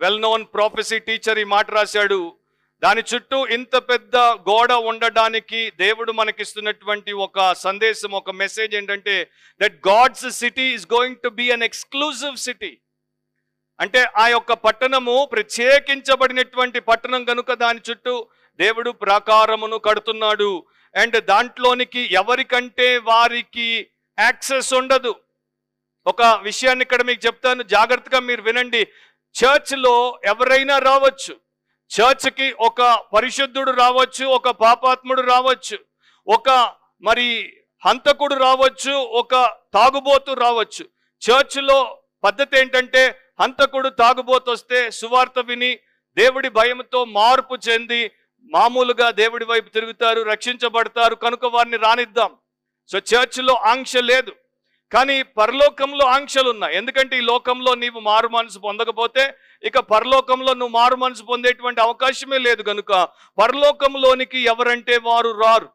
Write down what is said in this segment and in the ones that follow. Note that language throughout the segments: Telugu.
వెల్ నోన్ ప్రాఫెసీ టీచర్ ఈ మాట రాశాడు. దాని చుట్టూ ఇంత పెద్ద గోడ ఉండడానికి దేవుడు మనకిస్తున్నటువంటి ఒక సందేశం, ఒక మెసేజ్ ఏంటంటే that God's city is going to be an exclusive city. అంటే ఆ యొక్క పట్టణము ప్రత్యేకించబడినటువంటి పట్టణం కనుక దాని చుట్టూ దేవుడు ప్రాకారమును కడుతున్నాడు. అండ్ దాంట్లోనికి ఎవరికంటే వారికి యాక్సెస్ ఉండదు. ఒక విషయాన్ని ఇక్కడ మీకు చెప్తాను, జాగ్రత్తగా మీరు వినండి. చర్చ్లో ఎవరైనా రావచ్చు. చర్చ్కి ఒక పరిశుద్ధుడు రావచ్చు, ఒక పాపాత్ముడు రావచ్చు, ఒక మరి హంతకుడు రావచ్చు, ఒక తాగుబోతు రావచ్చు. చర్చ్లో పద్ధతి ఏంటంటే హంతకుడు తాగుబోతు వస్తే సువార్త విని దేవుడి భయంతో మార్పు చెంది మామూలుగా దేవుడి వైపు తిరుగుతారు, రక్షించబడతారు. కనుక వారిని రానిద్దాం. సో చర్చ్లో ఆంక్ష లేదు, కానీ పరలోకంలో ఆంక్షలు ఉన్నాయి. ఎందుకంటే ఈ లోకంలో నీవు మారు మనసు పొందకపోతే ఇక పరలోకంలో నువ్వు మారు మనసు పొందేటువంటి అవకాశమే లేదు. కనుక పరలోకంలోనికి ఎవరంటే వారు రారు.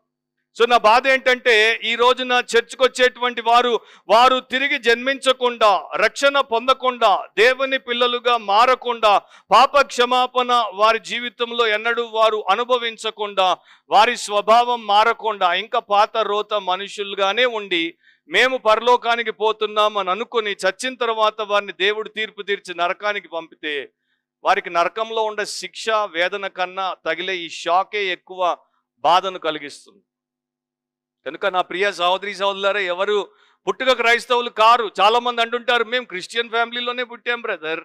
సో నా బాధ ఏంటంటే ఈ రోజున చర్చ్కి వచ్చేటువంటి వారు తిరిగి జన్మించకుండా, రక్షణ పొందకుండా, దేవుని పిల్లలుగా మారకుండా, పాప క్షమాపణ వారి జీవితంలో ఎన్నడూ వారు అనుభవించకుండా, వారి స్వభావం మారకుండా ఇంకా పాత రోత మనుషులుగానే ఉండి మేము పరలోకానికి పోతున్నాం అని అనుకుని చచ్చిన తర్వాత వారిని దేవుడు తీర్పు తీర్చి నరకానికి పంపితే వారికి నరకంలో ఉండే శిక్ష వేదన కన్నా తగిలే ఈ షాకే ఎక్కువ బాధను కలిగిస్తుంది. కనుక నా ప్రియ సహోదరి సహోదరులారా, ఎవరు పుట్టుక క్రైస్తవులు కారు. చాలా మంది అంటుంటారు మేము క్రిస్టియన్ ఫ్యామిలీలోనే పుట్టాం బ్రదర్.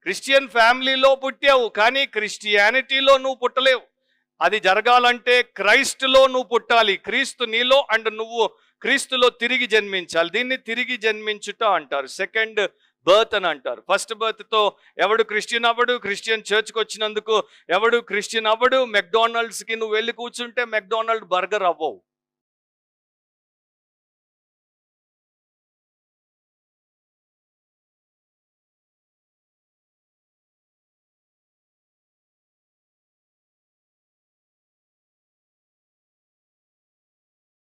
క్రిస్టియన్ ఫ్యామిలీలో పుట్టావు, కానీ క్రిస్టియానిటీలో నువ్వు పుట్టలేవు. అది జరగాలంటే క్రైస్టులో నువ్వు పుట్టాలి. క్రీస్తు నీలో అండ్ నువ్వు క్రీస్తులో తిరిగి జన్మించాలి. దీన్ని తిరిగి జన్మించుట అంటారు, సెకండ్ బర్త్ అని అంటారు. ఫస్ట్ బర్త్తో ఎవడు క్రిస్టియన్ అవ్వడు. క్రిస్టియన్ చర్చ్కి వచ్చినందుకు ఎవడు క్రిస్టియన్ అవ్వడు. మెక్డానల్డ్స్కి నువ్వు వెళ్ళి కూర్చుంటే మెక్డానల్డ్ బర్గర్ అవ్వవు.